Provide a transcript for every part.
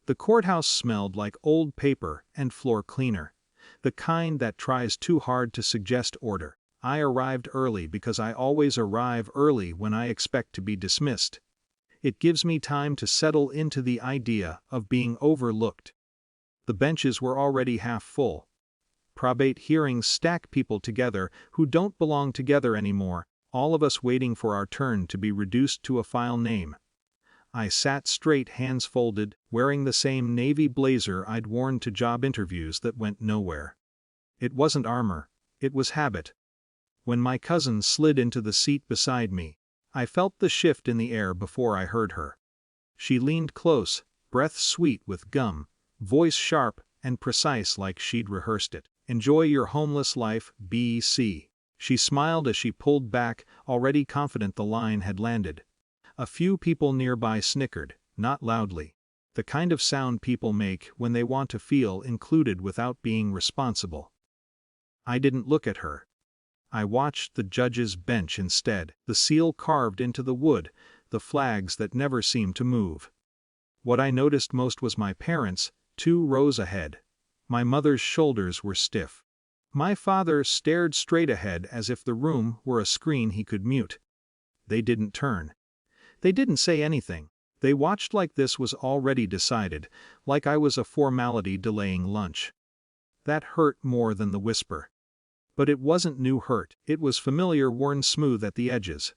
The courthouse smelled like old paper and floor cleaner, the kind that tries too hard to suggest order. I arrived early because I always arrive early when I expect to be dismissed. It gives me time to settle into the idea of being overlooked. The benches were already half full. Probate hearings stack people together who don't belong together anymore, all of us waiting for our turn to be reduced to a file name. I sat straight, hands folded, wearing the same navy blazer I'd worn to job interviews that went nowhere. It wasn't armor, it was habit. When my cousin slid into the seat beside me, I felt the shift in the air before I heard her. She leaned close, breath sweet with gum, voice sharp and precise like she'd rehearsed it. "Enjoy your homeless life, B.C." She smiled as she pulled back, already confident the line had landed. A few people nearby snickered, not loudly. The kind of sound people make when they want to feel included without being responsible. I didn't look at her. I watched the judge's bench instead, the seal carved into the wood, the flags that never seemed to move. What I noticed most was my parents, 2 rows ahead. My mother's shoulders were stiff. My father stared straight ahead as if the room were a screen he could mute. They didn't turn. They didn't say anything. They watched like this was already decided, like I was a formality delaying lunch. That hurt more than the whisper. But it wasn't new hurt, it was familiar, worn smooth at the edges.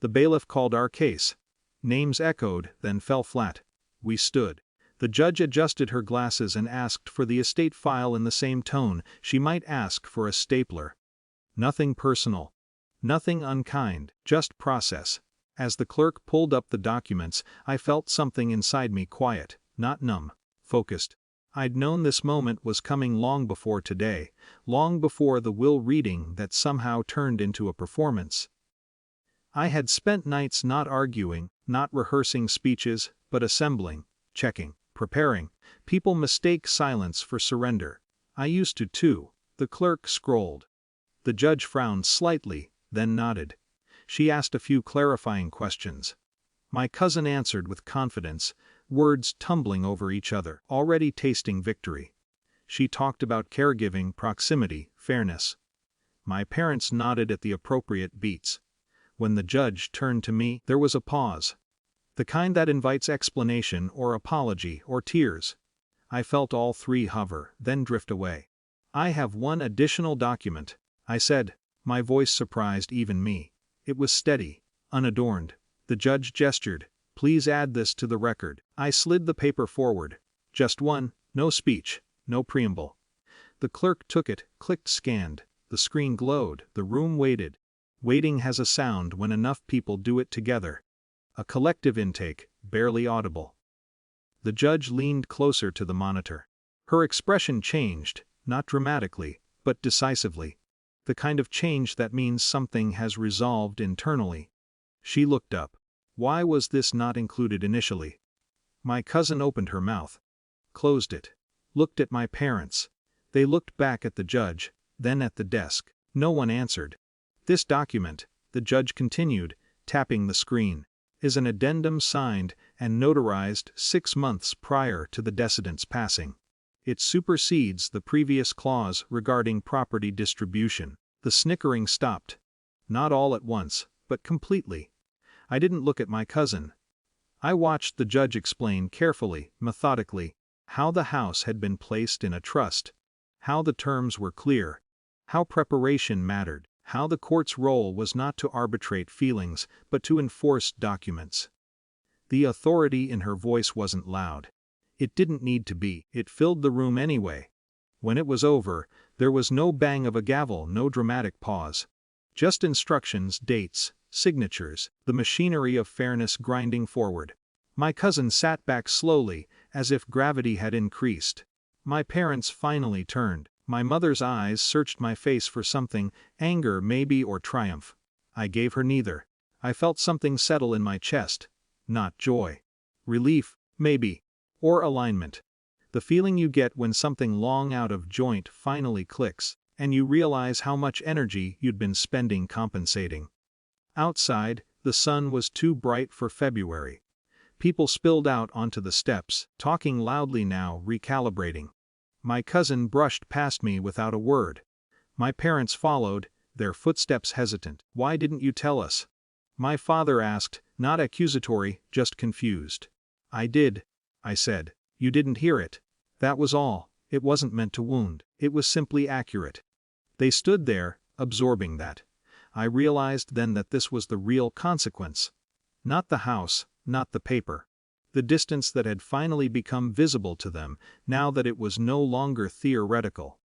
The bailiff called our case. Names echoed, then fell flat. We stood. The judge adjusted her glasses and asked for the estate file in the same tone she might ask for a stapler. Nothing personal. Nothing unkind, just process. As the clerk pulled up the documents, I felt something inside me quiet, not numb, focused. I'd known this moment was coming long before today, long before the will reading that somehow turned into a performance. I had spent nights not arguing, not rehearsing speeches, but assembling, checking, preparing. People mistake silence for surrender. I used to too. The clerk scrolled. The judge frowned slightly, then nodded. She asked a few clarifying questions. My cousin answered with confidence, words tumbling over each other, already tasting victory. She talked about caregiving, proximity, fairness. My parents nodded at the appropriate beats. When the judge turned to me, there was a pause. The kind that invites explanation or apology or tears. I felt all 3 hover, then drift away. "I have one additional document," I said. My voice surprised even me. It was steady, unadorned. The judge gestured. "Please add this to the record." I slid the paper forward. Just one, no speech, no preamble. The clerk took it, clicked, scanned. The screen glowed, the room waited. Waiting has a sound when enough people do it together. A collective intake, barely audible. The judge leaned closer to the monitor. Her expression changed, not dramatically, but decisively. The kind of change that means something has resolved internally. She looked up. Why was this not included initially? My cousin opened her mouth. Closed it. Looked at my parents. They looked back at the judge, then at the desk. No one answered. "This document," the judge continued, tapping the screen, "is an addendum signed and notarized 6 months prior to the decedent's passing. It supersedes the previous clause regarding property distribution." The snickering stopped. Not all at once, but completely. I didn't look at my cousin. I watched the judge explain carefully, methodically, how the house had been placed in a trust, how the terms were clear, how preparation mattered, how the court's role was not to arbitrate feelings, but to enforce documents. The authority in her voice wasn't loud. It didn't need to be. It filled the room anyway. When it was over, there was no bang of a gavel, no dramatic pause. Just instructions, dates, signatures, the machinery of fairness grinding forward. My cousin sat back slowly, as if gravity had increased. My parents finally turned. My mother's eyes searched my face for something, anger maybe or triumph. I gave her neither. I felt something settle in my chest. Not joy. Relief, maybe. Or alignment. The feeling you get when something long out of joint finally clicks, and you realize how much energy you'd been spending compensating. Outside, the sun was too bright for February. People spilled out onto the steps, talking loudly now, recalibrating. My cousin brushed past me without a word. My parents followed, their footsteps hesitant. "Why didn't you tell us?" My father asked, not accusatory, just confused. "I did," I said. "You didn't hear it. That was all. It wasn't meant to wound. It was simply accurate." They stood there, absorbing that. I realized then that this was the real consequence. Not the house, not the paper. The distance that had finally become visible to them, now that it was no longer theoretical.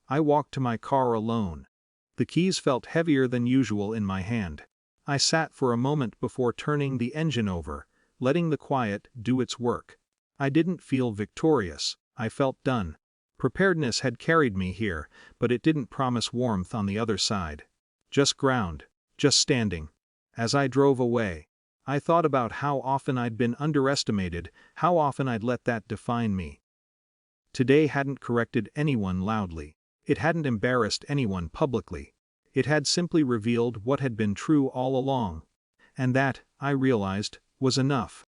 I walked to my car alone. The keys felt heavier than usual in my hand. I sat for a moment before turning the engine over, letting the quiet do its work. I didn't feel victorious, I felt done. Preparedness had carried me here, but it didn't promise warmth on the other side. Just ground, just standing. As I drove away, I thought about how often I'd been underestimated, how often I'd let that define me. Today hadn't corrected anyone loudly. It hadn't embarrassed anyone publicly. It had simply revealed what had been true all along. And that, I realized, was enough.